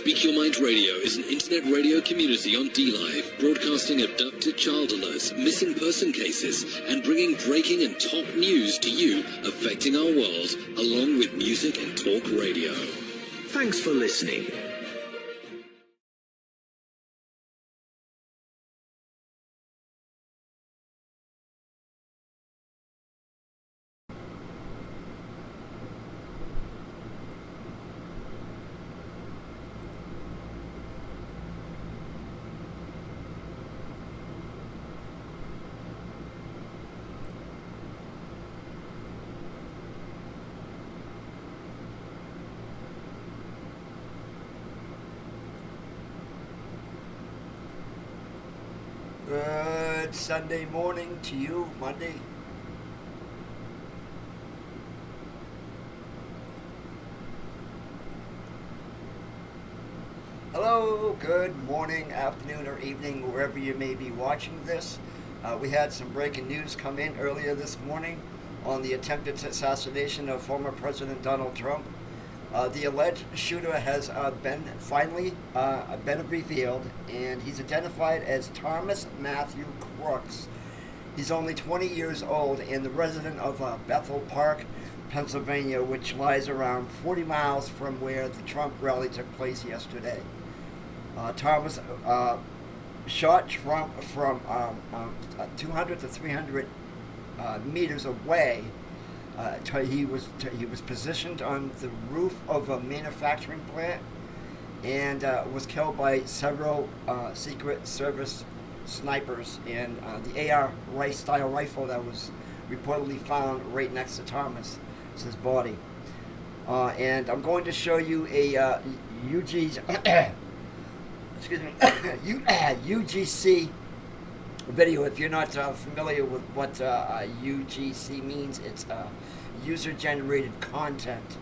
Speak Your Mind Radio is an internet radio community on DLive, broadcasting abducted child alerts, missing person cases, and bringing breaking and top news to you affecting our world, along with music and talk radio. Thanks for listening. Good Sunday morning to you, Monday. Hello, good morning, afternoon, or evening, wherever you may be watching this. We had some breaking news come in earlier this morning on the attempted assassination of former President Donald Trump. The alleged shooter has been revealed, and he's identified as Thomas Matthew Crooks. He's only 20 years old and the resident of Bethel Park, Pennsylvania, which lies around 40 miles from where the Trump rally took place yesterday. Thomas shot Trump from 200 to 300 meters away. He was positioned on the roof of a manufacturing plant and was killed by several Secret Service snipers, and the AR style rifle that was reportedly found right next to Thomas's body. And I'm going to show you a UGC video. If you're not familiar with what UGC means, it's user-generated content.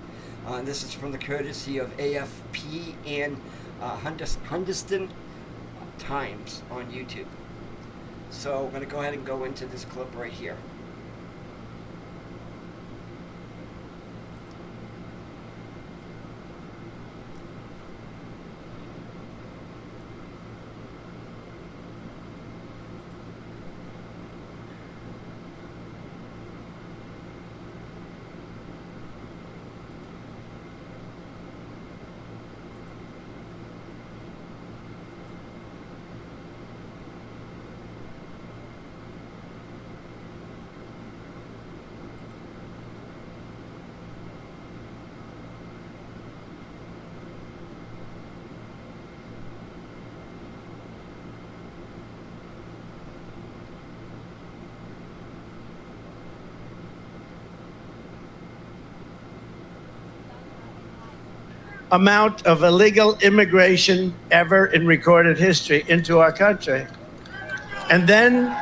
This is from the courtesy of AFP and Huntington Times on YouTube. So I'm going to go ahead and go into this clip right here. Amount of illegal immigration ever in recorded history into our country. And then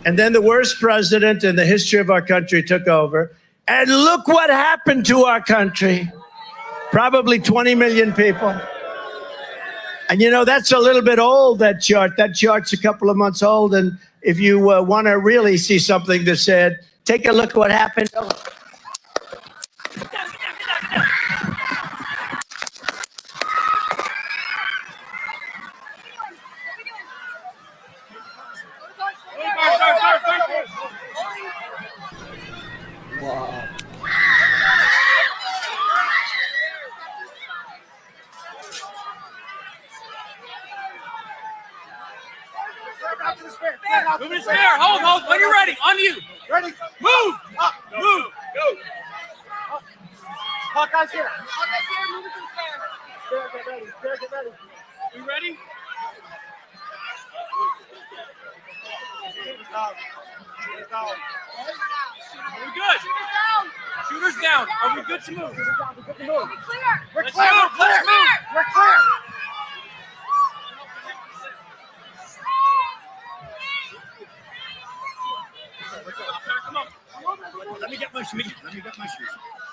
the worst president in the history of our country took over. And look what happened to our country. Probably 20 million people. And you know, that's a little bit old, that chart. That chart's a couple of months old. And if you want to really see something that said, take a look at what happened. Wow. Move it there. Hold. When you're ready. On you. Ready? Move. Up. Move. Go. Hawkeye's here. Move it to the stand. Get ready. You ready? We're good. Shooters down. Are we good to move? We're Let's clear. move. Let's move. We're clear. Come on. Let me get my shoes.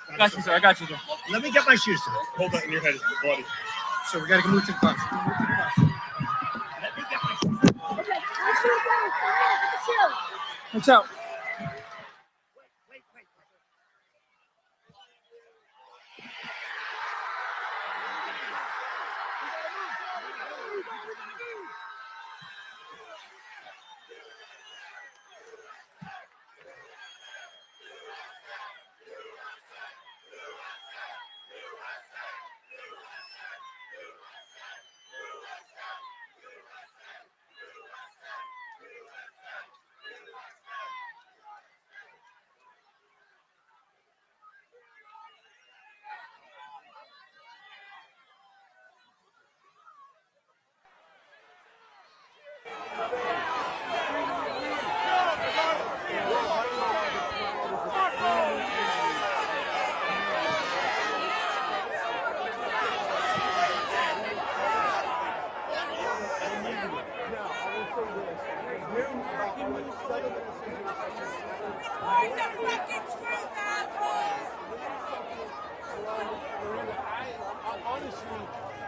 I got you, sir. Let me get my shoes. Hold that in your head, bloody. So we got to move to the bus. Let me get my shoes. Okay, my shoes down. What's up? Wait.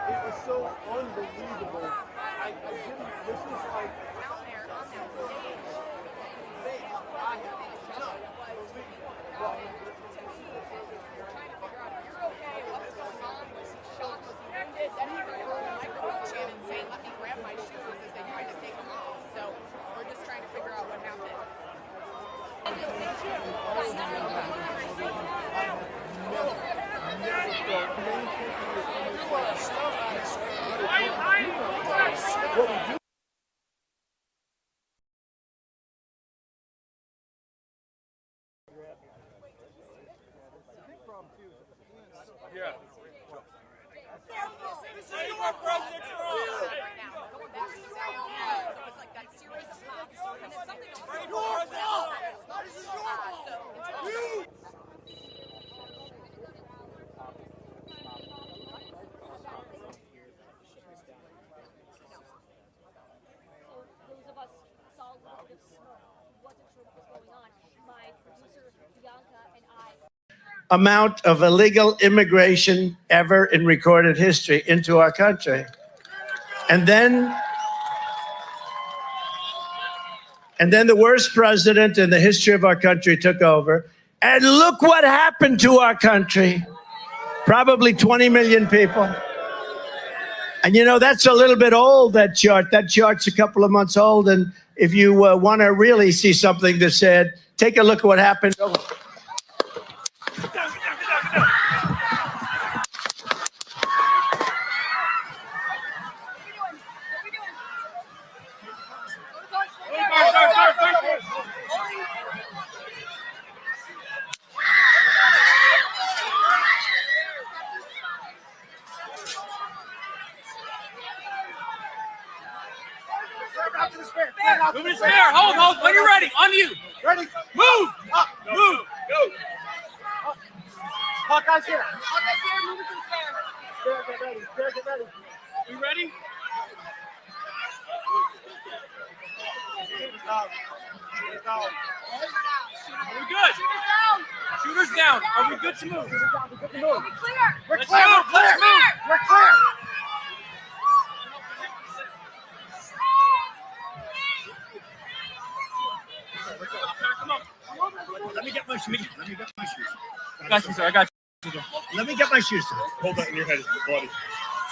It was so unbelievable. I didn't, this was like, Down there on that stage, I cannot believe well, to me, you're trying to figure out if you're okay, what's going on, was he shot, was he wounded, then you're going to hold a microphone stand and say, let me grab my shoes as they tried to take them off. So we're just trying to figure out what happened. Yeah. Right now, going back to the sound, so it's like that series of pops, and then something else. Those of us saw a little bit of smoke. Wasn't sure what was going on. My producer Bianca and I. Amount of illegal immigration ever in recorded history into our country. And then the worst president in the history of our country took over. And look what happened to our country. Probably 20 million people. And you know, that's a little bit old, that chart. That chart's a couple of months old. And if you want to really see something that's said, take a look at what happened. Move his spare. Hold. When you're ready. On you. ready? Move. Up. Move. Go. Hawkeye's here. Move it to the spare. Spare, get ready. You ready? Down. Are we good? Shooters down. Are we good to move? We're clear. Let's move. Let's move. We're clear. Come on. Let me get my shoes. I got you, sir. I got you. Let me get my shoes. Hold that in your head. It's bloody.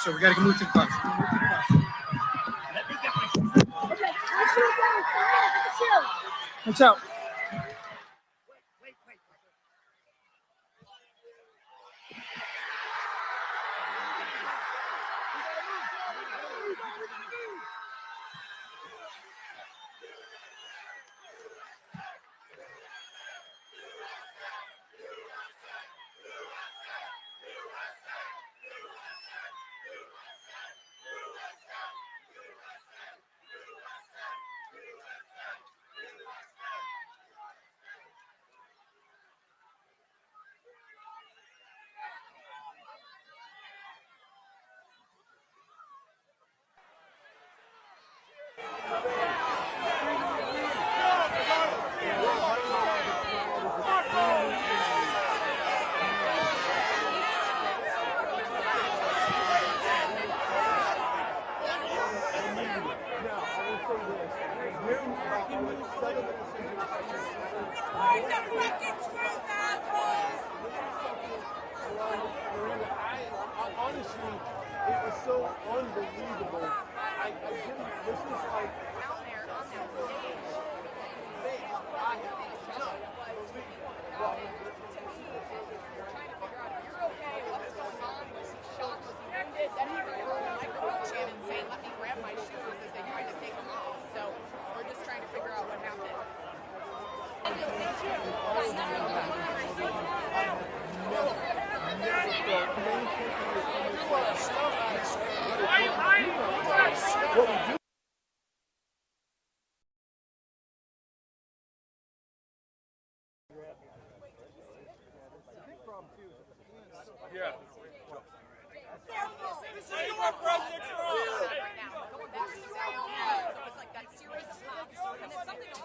So we got to move to the bus. Let me get my shoes. Okay, my shoes down. My shoes. What's up? Honestly, it was so unbelievable. I didn't, this was like, Down there on that stage, I cannot believe well, to me, you're trying to figure out if you're okay, what's going on, was he shot, was he wounded, then you're going to hold a microphone stand and say, let me grab my shoes as they tried to take them off. So we're just trying to figure out what happened. what we do. Yeah. Right now, going back to the sound, so it's like that series of pops, and then something else.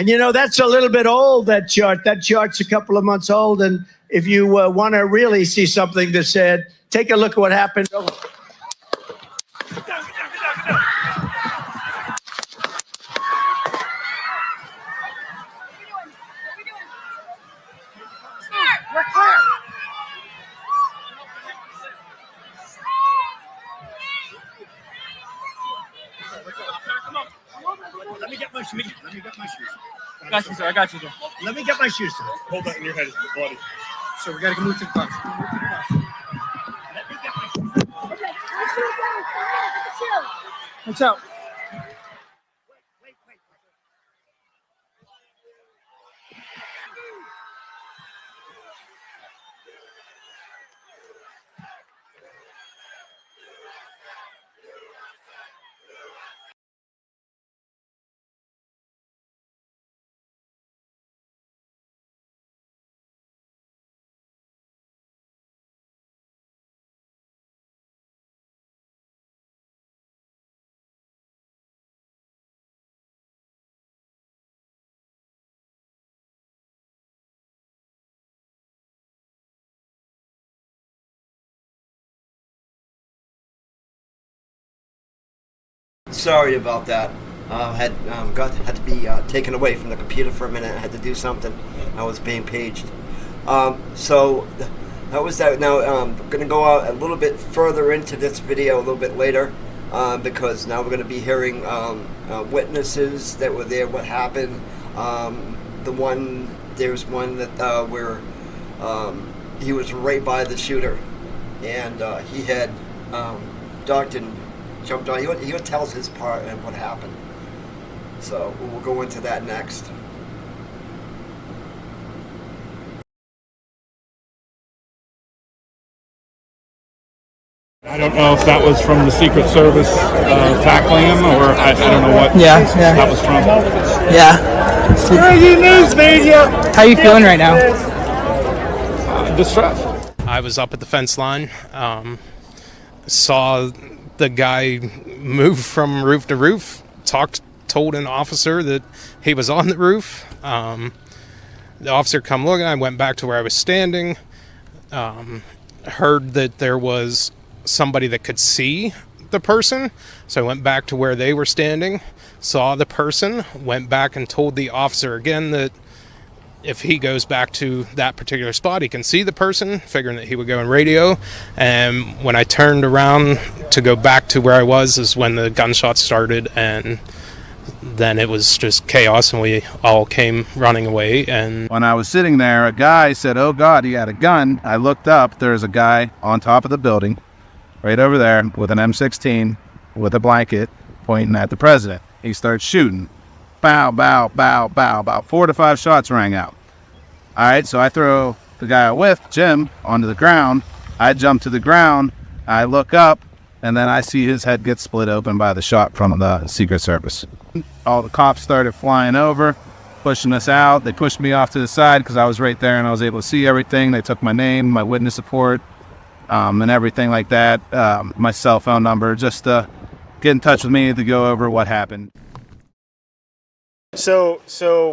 And you know, that's a little bit old, that chart. That chart's a couple of months old. And if you want to really see something that's said, take a look at what happened. We're clear. Come on. Let me get my shoes. I got you, sir. I got you, sir. Let me get my shoes, sir. Hold that in your head, it's bloody. So we gotta move to the bus. Let me get my shoes. What's up? Sorry about that. Had to be taken away from the computer for a minute. I had to do something. I was being paged. So that was that. Now I'm going to go out a little bit further into this video a little bit later because now we're going to be hearing witnesses that were there. What happened? There's one that where he was right by the shooter, and he had ducked and jumped on. He would tell us his part and what happened. So we'll go into that next. I don't know if that was from the Secret Service tackling him, or I don't know what that was from. Yeah. Breaking news media! How are you feeling right now? Distressed. I was up at the fence line, saw the guy move from roof to roof, told an officer that he was on the roof. The officer come looking, I went back to where I was standing, heard that there was somebody that could see the person, so I went back to where they were standing, saw the person, went back and told the officer again that if he goes back to that particular spot, he can see the person, figuring that he would go in radio. And when I turned around to go back to where I was is when the gunshots started, and then it was just chaos, and we all came running away. And when I was sitting there, a guy said, "Oh God, he had a gun." I looked up, there's a guy on top of the building, right over there, with an M16, with a blanket, pointing at the president. He starts shooting. Bow, bow, bow, bow. About 4 to 5 shots rang out. All right, so I throw the guy I'm with, Jim, onto the ground. I jump to the ground. I look up, and then I see his head get split open by the shot from the Secret Service. All the cops started flying over, pushing us out. They pushed me off to the side because I was right there and I was able to see everything. They took my name, my witness report, and everything like that, my cell phone number, just to get in touch with me to go over what happened. So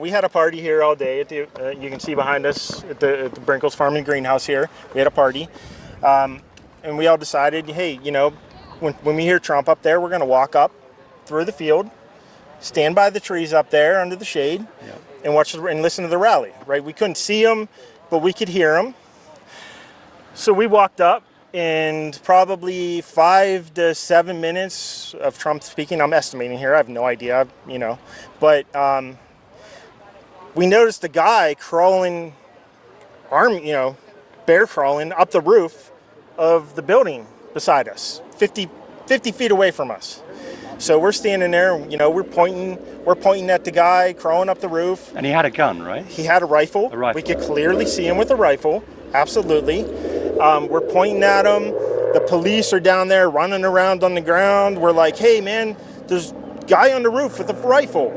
we had a party here all day. At the, you can see behind us at the Brinkles Farm and Greenhouse here. We had a party, and we all decided, hey, you know, when we hear Trump up there, we're going to walk up through the field, stand by the trees up there under the shade, and watch and listen to the rally. Right? We couldn't see him, but we could hear him. So we walked up, and probably 5 to 7 minutes of Trump speaking. I'm estimating here. I have no idea, you know. But we noticed a guy crawling, bear crawling up the roof of the building beside us, 50 feet away from us. So we're standing there, you know, we're pointing at the guy crawling up the roof. And he had a gun, right? He had a rifle. We could clearly see him with a rifle. Absolutely. We're pointing at him. The police are down there running around on the ground. We're like, hey, man, there's a guy on the roof with a rifle.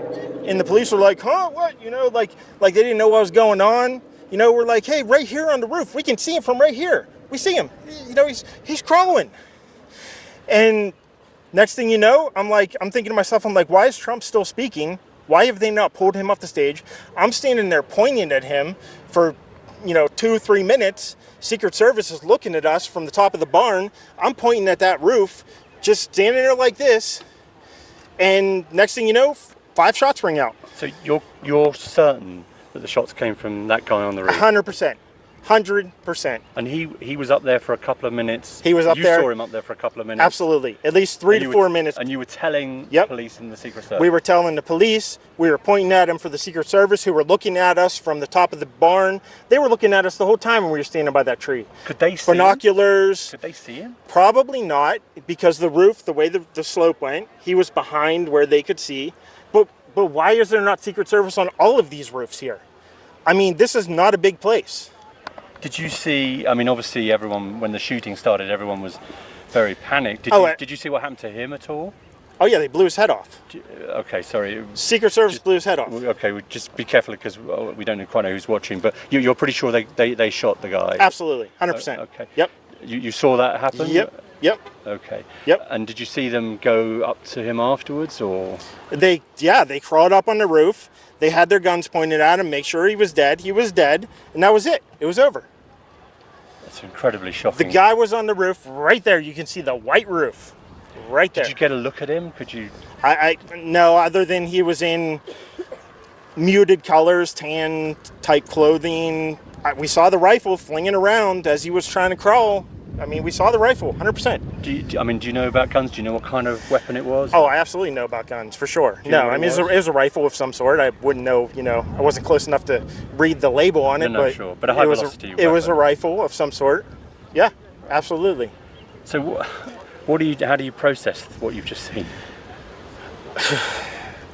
And the police are like, huh, what? You know, like they didn't know what was going on. You know, we're like, hey, right here on the roof. We can see him from right here. We see him. You know, he's crawling. And next thing you know, I'm thinking to myself, I'm like, why is Trump still speaking Why have they not pulled him off the stage? I'm standing there pointing at him for, 2 or 3 minutes. Secret Service is looking at us from the top of the barn. I'm pointing at that roof, just standing there like this. And next thing you know, 5 shots ring out. So you're certain that the shots came from that guy on the roof? 100%. 100%. And he was up there for a couple of minutes. He was up you there. You saw him up there for a couple of minutes. Absolutely. At least 3 to 4 minutes. And you were telling the police and the Secret Service? We were telling the police. We were pointing at him for the Secret Service, who were looking at us from the top of the barn. They were looking at us the whole time when we were standing by that tree. Could they see binoculars? Could they see him? Probably not, because the roof, the way the slope went, he was behind where they could see. But why is there not Secret Service on all of these roofs here? I mean, this is not a big place. Did you see, obviously everyone, when the shooting started, everyone was very panicked. Did you see what happened to him at all? Oh yeah, they blew his head off. Okay, sorry. Secret Service blew his head off. Okay, just be careful because we don't quite know who's watching, but you're pretty sure they shot the guy? Absolutely, 100%. Okay. Yep. You saw that happen? Yep. Okay. Yep. And did you see them go up to him afterwards, or? They crawled up on the roof. They had their guns pointed at him, make sure he was dead. He was dead, and that was it. It was over. That's incredibly shocking. The guy was on the roof right there. You can see the white roof right there. Did you get a look at him? Could you? No, other than he was in muted colors, tan type clothing. We saw the rifle flinging around as he was trying to crawl. I mean, we saw the rifle, 100%. Do you know about guns? Do you know what kind of weapon it was? Oh, I absolutely know about guns, for sure. No, I mean, it was a rifle of some sort. I wouldn't know, I wasn't close enough to read the label on it. No, but sure. But a high velocity weapon. It was a rifle of some sort. Yeah, absolutely. So how do you process what you've just seen?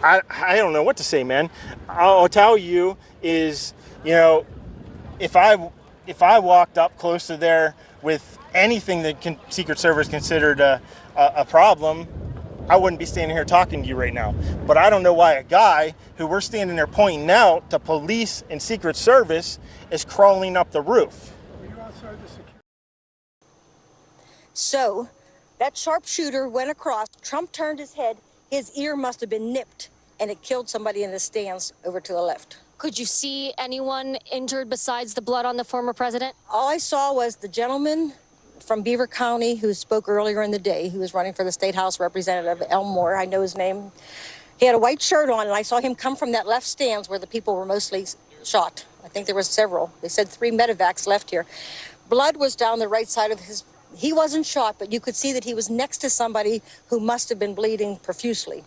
I don't know what to say, man. I'll tell you is, if I walked up close to there with anything that Secret Service considered a problem, I wouldn't be standing here talking to you right now. But I don't know why a guy who we're standing there pointing out to police and Secret Service is crawling up the roof. So that sharpshooter went across. Trump turned his head. His ear must have been nipped, and it killed somebody in the stands over to the left. Could you see anyone injured besides the blood on the former president? All I saw was the gentleman from Beaver County who spoke earlier in the day. He was running for the State House Representative, Elmore. I know his name. He had a white shirt on, and I saw him come from that left stands where the people were mostly shot. I think there were several. They said 3 medevacs left here. Blood was down the right side of his. He wasn't shot, but you could see that he was next to somebody who must have been bleeding profusely,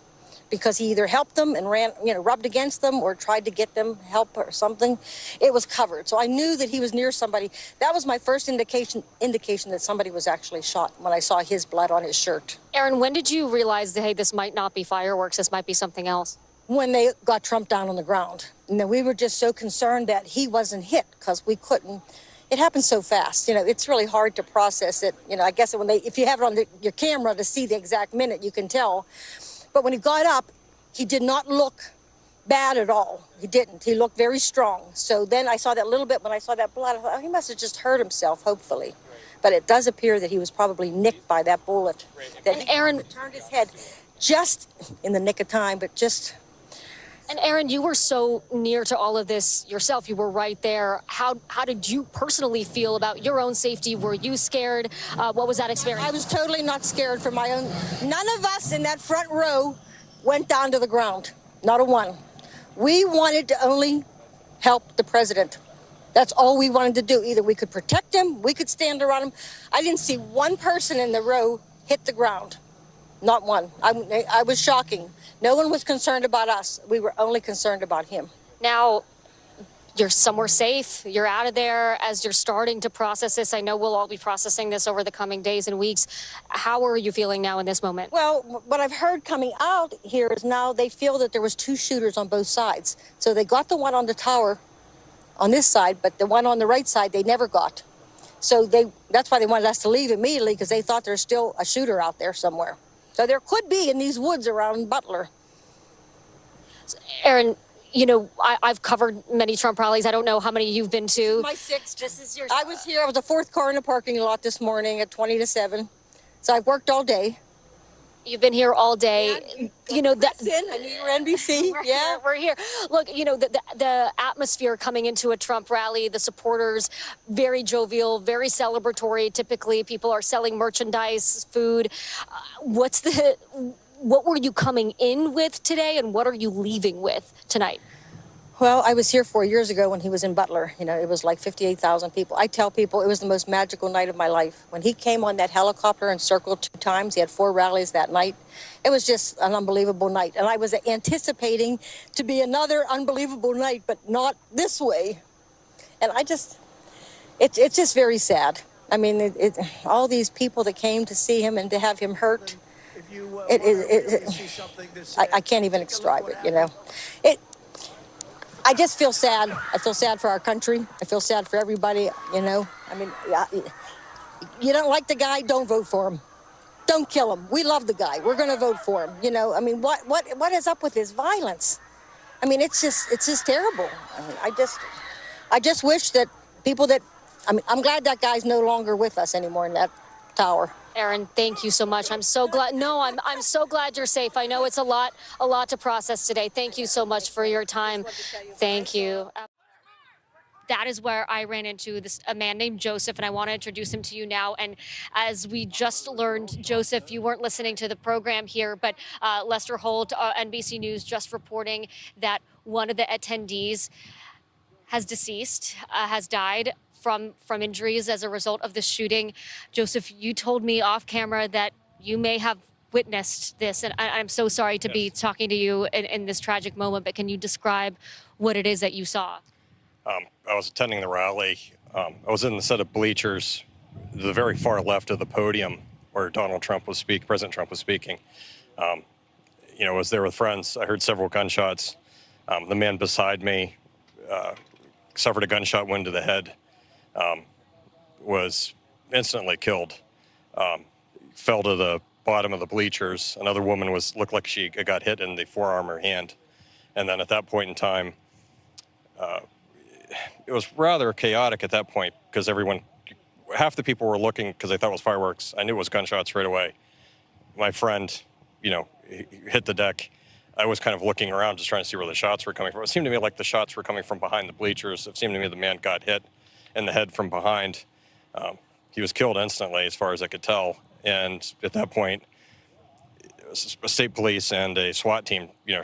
because he either helped them and ran, rubbed against them, or tried to get them help or something. It was covered. So I knew that he was near somebody. That was my first indication that somebody was actually shot, when I saw his blood on his shirt. Aaron, when did you realize that, hey, this might not be fireworks, this might be something else? When they got Trump down on the ground. And then we were just so concerned that he wasn't hit, because we couldn't. It happened so fast. It's really hard to process it. I guess if you have it on your camera to see the exact minute, you can tell. But when he got up, he did not look bad at all. He didn't. He looked very strong. So then I saw that little bit, when I saw that blood, I thought, he must have just hurt himself, hopefully. But it does appear that he was probably nicked by that bullet. That Aaron turned his head just in the nick of time, but just... And Aaron, you were so near to all of this yourself. You were right there. How did you personally feel about your own safety? Were you scared? What was that experience? I was totally not scared for my own. None of us in that front row went down to the ground. Not a one. We wanted to only help the president. That's all we wanted to do. Either we could protect him, we could stand around him. I didn't see one person in the row hit the ground. Not one. I was shocking. No one was concerned about us. We were only concerned about him. Now, you're somewhere safe. You're out of there. As you're starting to process this, I know we'll all be processing this over the coming days and weeks. How are you feeling now in this moment? Well, what I've heard coming out here is now they feel that there was 2 shooters on both sides. So they got the one on the tower on this side, but the one on the right side they never got. So that's why they wanted us to leave immediately, because they thought there's still a shooter out there somewhere. So there could be in these woods around Butler. Aaron, I've covered many Trump rallies. I don't know how many you've been to. This is my 6th. This is yours. I was the 4th car in the parking lot this morning at 20 to 7. So I've worked all day. You've been here all day. You know that. I knew you were NBC. Yeah, we're here. Look, you know the atmosphere coming into a Trump rally. The supporters, very jovial, very celebratory. Typically, people are selling merchandise, food. What were you coming in with today, and what are you leaving with tonight? Well, I was here 4 years ago when he was in Butler. You know, it was like 58,000 people. I tell people it was the most magical night of my life. When he came on that helicopter and circled 2 times, he had 4 rallies that night. It was just an unbelievable night. And I was anticipating to be another unbelievable night, but not this way. And it's just very sad. I mean, all these people that came to see him and to have him hurt, I can't even describe it, you know. I just feel sad. I feel sad for our country. I feel sad for everybody, you know. I mean, you don't like the guy, don't vote for him. Don't kill him. We love the guy. We're going to vote for him. You know, I mean, what is up with this violence? I mean, it's just terrible. I mean, I just wish that people that, I mean, I'm glad that guy's no longer with us anymore in that tower. Erin, thank you so much. I'm so glad. No, I'm so glad you're safe. I know it's a lot to process today. Thank you so much for your time. Thank you. That is where I ran into a man named Joseph, and I want to introduce him to you now. And as we just learned, Joseph, you weren't listening to the program here, but Lester Holt, NBC News, just reporting that one of the attendees has deceased, has died from injuries as a result of the shooting. Joseph, you told me off camera that you may have witnessed this, and I'm so sorry to be talking to you in this tragic moment, but can you describe what it is that you saw? I was attending the rally. I was in the set of bleachers, the very far left of the podium where President Trump was speaking. You know, I was there with friends. I heard several gunshots. The man beside me suffered a gunshot wound to the head, was instantly killed, fell to the bottom of the bleachers. Another woman looked like she got hit in the forearm or hand. And then at that point in time, it was rather chaotic at that point because half the people were looking because they thought it was fireworks. I knew it was gunshots right away. My friend, you know, hit the deck. I was kind of looking around just trying to see where the shots were coming from. It seemed to me like the shots were coming from behind the bleachers. It seemed to me the man got hit in the head from behind. He was killed instantly as far as I could tell. And at that point, state police and a SWAT team, you know,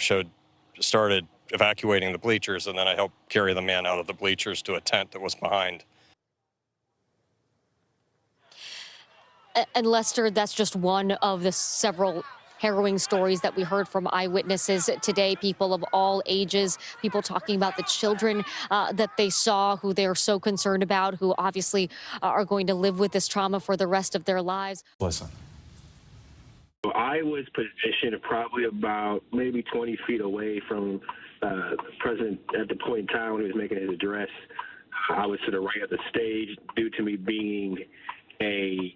started evacuating the bleachers, and then I helped carry the man out of the bleachers to a tent that was behind. And Lester, that's just one of the several harrowing stories that we heard from eyewitnesses today, people of all ages, people talking about the children that they saw, who they're so concerned about, who obviously are going to live with this trauma for the rest of their lives. Listen. I was positioned probably about maybe 20 feet away from the president at the point in time when he was making his address. I was to the right of the stage due to me being I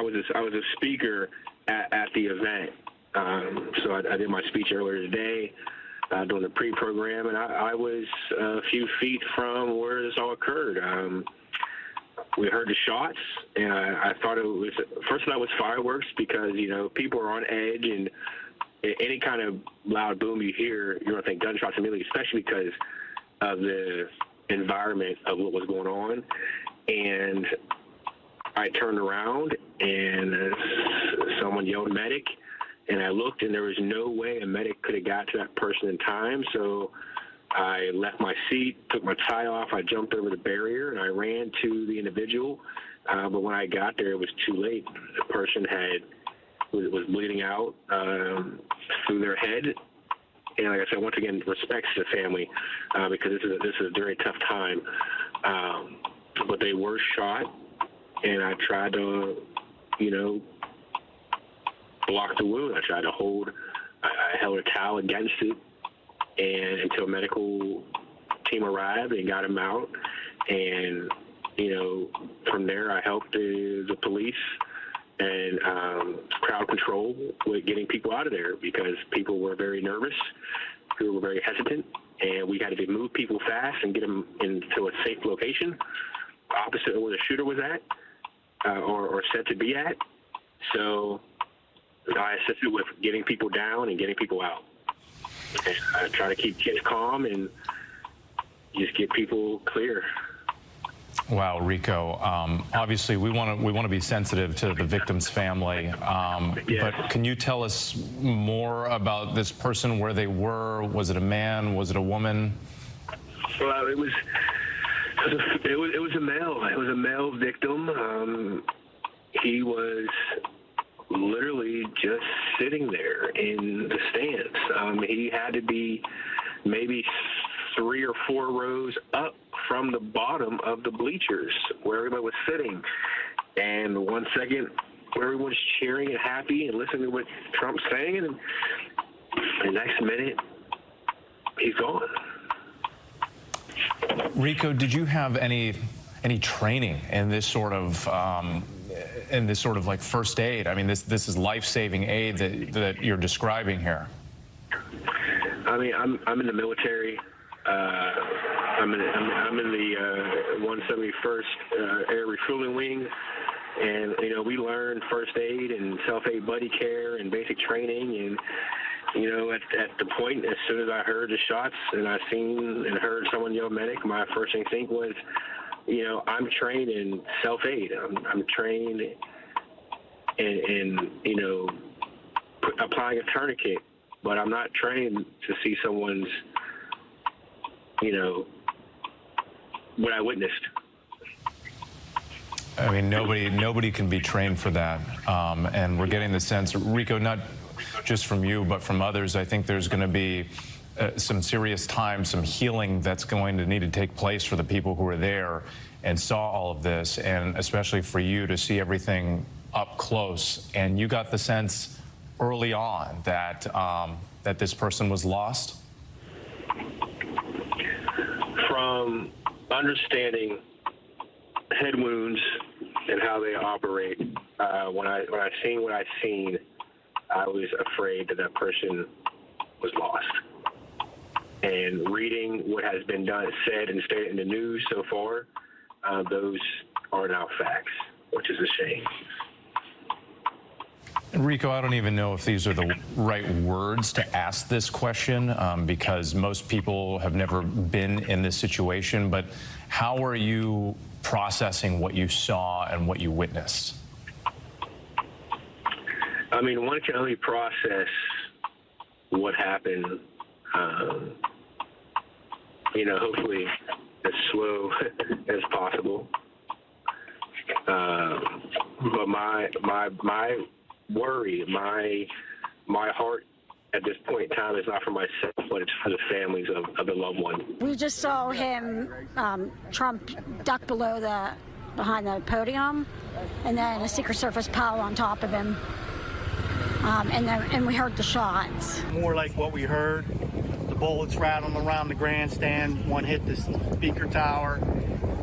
was a speaker at the event. So I did my speech earlier today during the pre-program, and I was a few feet from where this all occurred. We heard the shots, and I thought it was, first thought it was fireworks because, you know, people are on edge, and any kind of loud boom you hear, you're going to think gunshots immediately, especially because of the environment of what was going on. And I turned around, and someone yelled medic, and I looked, and there was no way a medic could have got to that person in time. So I left my seat, took my tie off, I jumped over the barrier, and I ran to the individual. But when I got there, it was too late. The person was bleeding out through their head. And like I said, once again, respects to the family because this is a very tough time. But they were shot, and I tried to, you know, block the wound. I tried to I held a towel against it, and until a medical team arrived and got him out. And, you know, from there I helped the police and crowd control with getting people out of there because people were very nervous, people were very hesitant, and we had to move people fast and get them into a safe location opposite of where the shooter was at or said to be at. So I assisted with getting people down and getting people out. And I try to keep kids calm and just get people clear. Wow, Rico. Obviously, we want to be sensitive to the victim's family. But can you tell us more about this person, where they were? Was it a man? Was it a woman? Well, it was a male. It was a male victim. He was literally just sitting there in the stands. He had to be maybe 3 or 4 rows up from the bottom of the bleachers where everybody was sitting. And 1 second, everyone's cheering and happy and listening to what Trump's saying, and the next minute, he's gone. Rico, did you have any training in this sort of like first aid? I mean, this is life-saving aid that you're describing here. I mean, I'm in the military. I'm in the 171st Air Refueling Wing, and we learn first aid and self-aid buddy care and basic training. And at the point, as soon as I heard the shots and I seen and heard someone yell medic, my first instinct was, I'm trained in self-aid. I'm trained in applying a tourniquet, but I'm not trained to see someone's, what I witnessed. I mean, nobody can be trained for that. And we're getting the sense, Rico, not just from you, but from others, I think there's going to be some serious time, some healing that's going to need to take place for the people who were there and saw all of this, and especially for you to see everything up close. And you got the sense early on that that this person was lost? From understanding head wounds and how they operate, when I seen what I seen, I was afraid that person was lost. And reading what has been done, said, and stated in the news so far, those are now facts, which is a shame. Rico, I don't even know if these are the right words to ask this question, because most people have never been in this situation, but how are you processing what you saw and what you witnessed? I mean, one can only process what happened, hopefully as slow as possible. But my worry, my heart at this point in time is not for myself, but it's for the families of the loved one. We just saw him, Trump, duck behind the podium, and then a Secret Service pile on top of him, and we heard the shots. More like what we heard, the bullets rattling around the grandstand. One hit the speaker tower,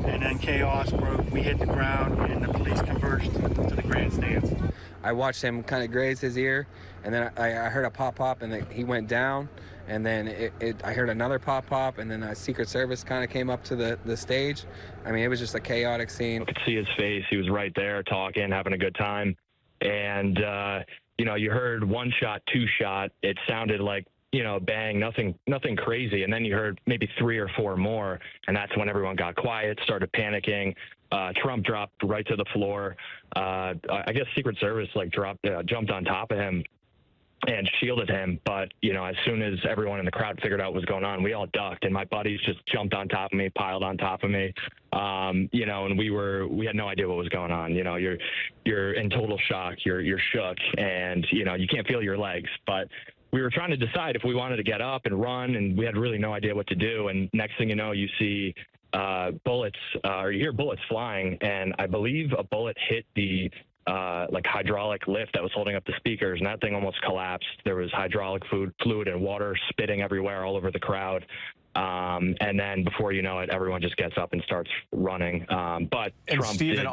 and then chaos broke. We hit the ground, and the police converged to the grandstands. I watched him kind of graze his ear, and then I heard a pop, and then he went down, and then I heard another pop, and then a Secret Service kind of came up to the stage. I mean, it was just a chaotic scene. I could see his face. He was right there talking, having a good time. And, you heard 1 shot, 2 shot. It sounded like, bang, nothing crazy. And then you heard maybe 3 or 4 more, and that's when everyone got quiet, started panicking. Trump dropped right to the floor. I guess Secret Service jumped on top of him and shielded him. But, as soon as everyone in the crowd figured out what was going on, we all ducked, and my buddies just jumped on top of me, piled on top of me. And we had no idea what was going on. You're in total shock. You're shook, and, you can't feel your legs. But we were trying to decide if we wanted to get up and run, and we had really no idea what to do. And next thing you know, you see bullets, or you hear bullets flying, and I believe a bullet hit the hydraulic lift that was holding up the speakers, and that thing almost collapsed. There was hydraulic fluid and water spitting everywhere all over the crowd. And then before you know it, everyone just gets up and starts running. But and Trump Stephen,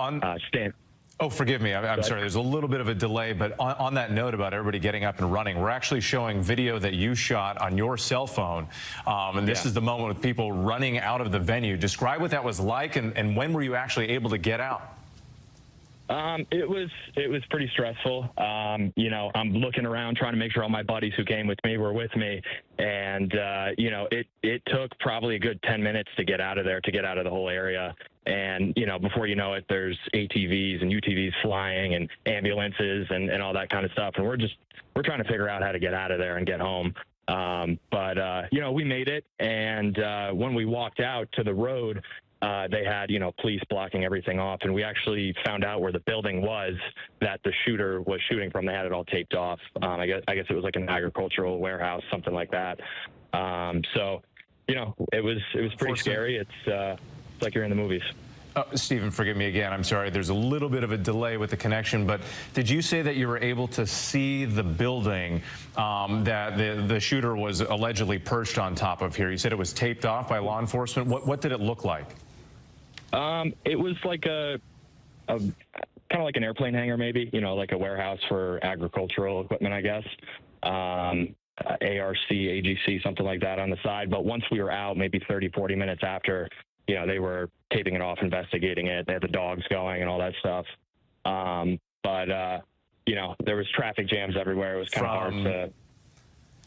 did Oh, forgive me. I'm sorry. There's a little bit of a delay, but on that note about everybody getting up and running, we're actually showing video that you shot on your cell phone. And this is the moment with people running out of the venue. Describe what that was like, and when were you actually able to get out? It was pretty stressful. You know, I'm looking around trying to make sure all my buddies who came with me were with me, and you know, it took probably a good 10 minutes to get out of there, to get out of the whole area. And you know, before you know it, there's ATVs and UTVs flying and ambulances and all that kind of stuff. And we're trying to figure out how to get out of there and get home. But you know, we made it. And when we walked out to the road, they had, you know, police blocking everything off, and we actually found out where the building was that the shooter was shooting from. They had it all taped off. I guess it was like an agricultural warehouse, something like that. So, you know, it was pretty scary. It's like you're in the movies. Stephen, forgive me again. I'm sorry. There's a little bit of a delay with the connection, but did you say that you were able to see the building that the shooter was allegedly perched on top of here? You said it was taped off by law enforcement. What did it look like? It was like a kind of like an airplane hangar, maybe, you know, like a warehouse for agricultural equipment, I guess. ARC, AGC, something like that on the side. But once we were out, maybe 30, 40 minutes after, you know, they were taping it off, investigating it. They had the dogs going and all that stuff. But you know, there was traffic jams everywhere. It was kind of hard to.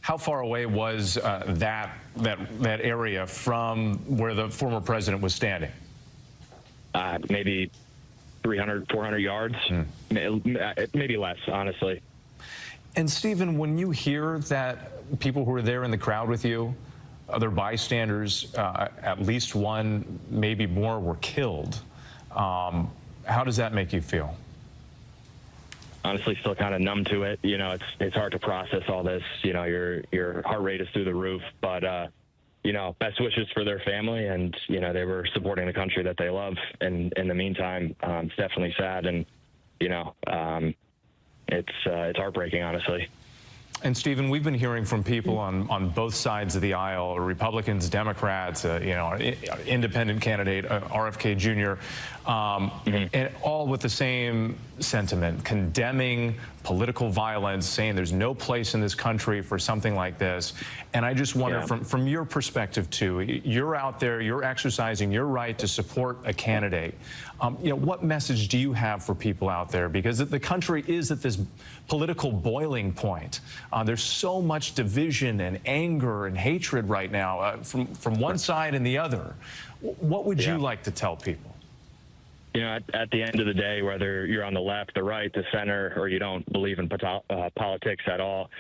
How far away was that area from where the former president was standing? Maybe 300, 400 yards, maybe less, honestly. And Stephen, when you hear that people who were there in the crowd with you, other bystanders, at least one, maybe more, were killed, how does that make you feel? Honestly, still kind of numb to it. You know, it's hard to process all this. You know, your heart rate is through the roof. But you know, best wishes for their family, and you know, they were supporting the country that they love. And in the meantime, it's definitely sad, and you know, it's heartbreaking, honestly. And Stephen, we've been hearing from people on both sides of the aisle, Republicans, Democrats, you know, independent candidate, RFK Jr., and all with the same sentiment, condemning political violence, saying there's no place in this country for something like this. And I just wonder, from your perspective too, you're out there, you're exercising your right to support a candidate. You know, what message do you have for people out there? Because the country is at this political boiling point. There's so much division and anger and hatred right now from one side and the other. What would you like to tell people? You know, at the end of the day, whether you're on the left, the right, the center, or you don't believe in politics at all,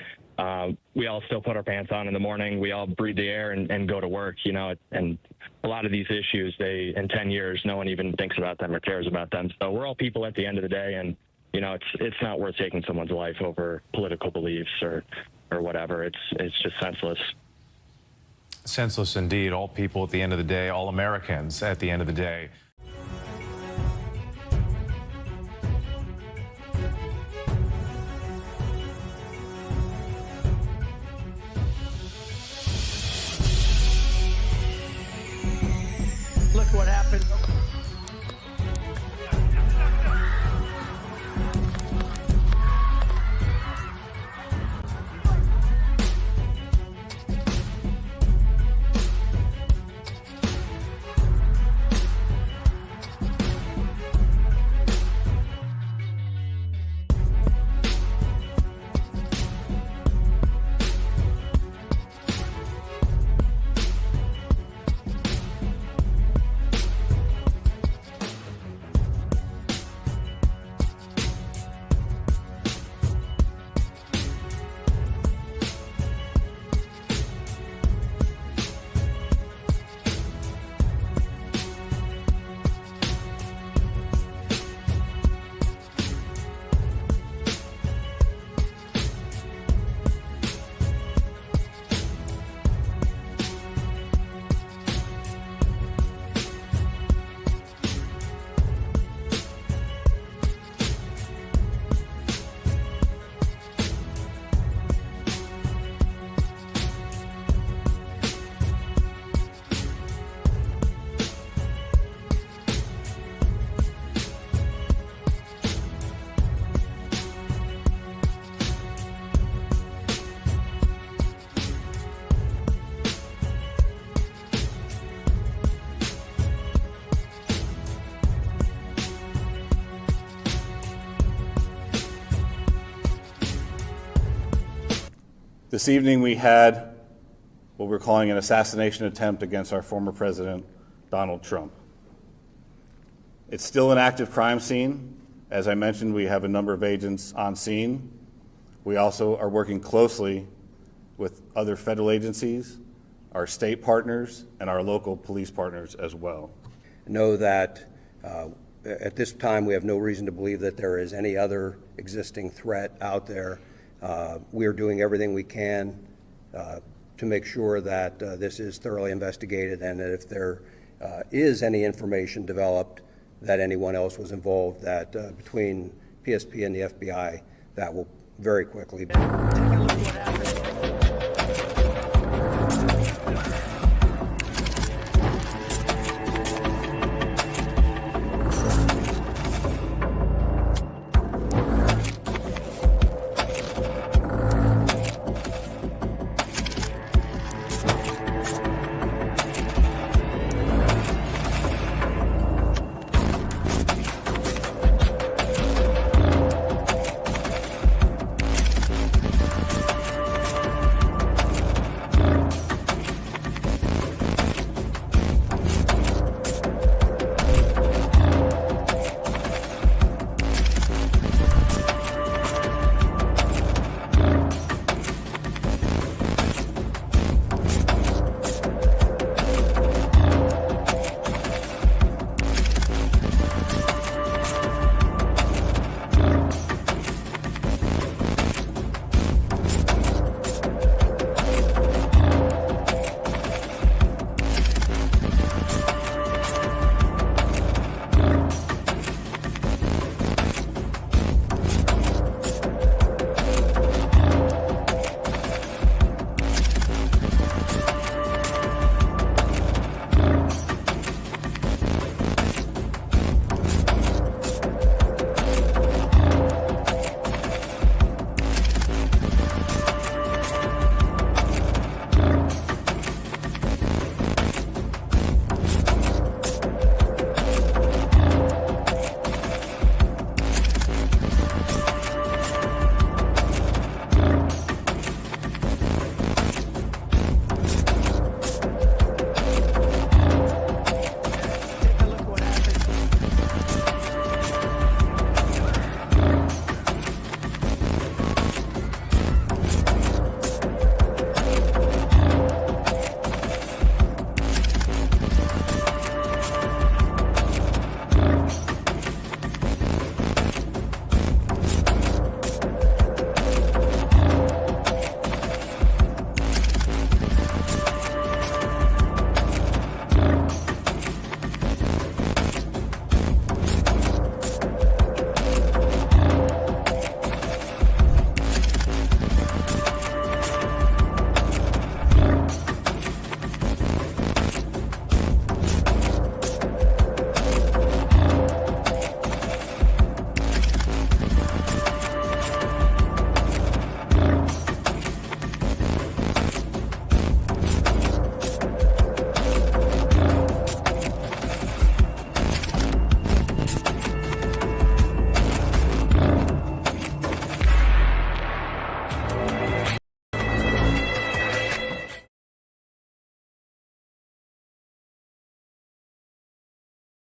we all still put our pants on in the morning. We all breathe the air and go to work, you know, and a lot of these issues, in 10 years, no one even thinks about them or cares about them. So we're all people at the end of the day, and, you know, it's not worth taking someone's life over political beliefs or whatever. It's just senseless. Senseless indeed. All people at the end of the day, all Americans at the end of the day. Look what happened. This evening we had what we're calling an assassination attempt against our former president, Donald Trump. It's still an active crime scene. As I mentioned, we have a number of agents on scene. We also are working closely with other federal agencies, our state partners, and our local police partners as well. Know that at this time we have no reason to believe that there is any other existing threat out there. We are doing everything we can to make sure that this is thoroughly investigated, and that if there is any information developed that anyone else was involved, that between PSP and the FBI, that will very quickly be.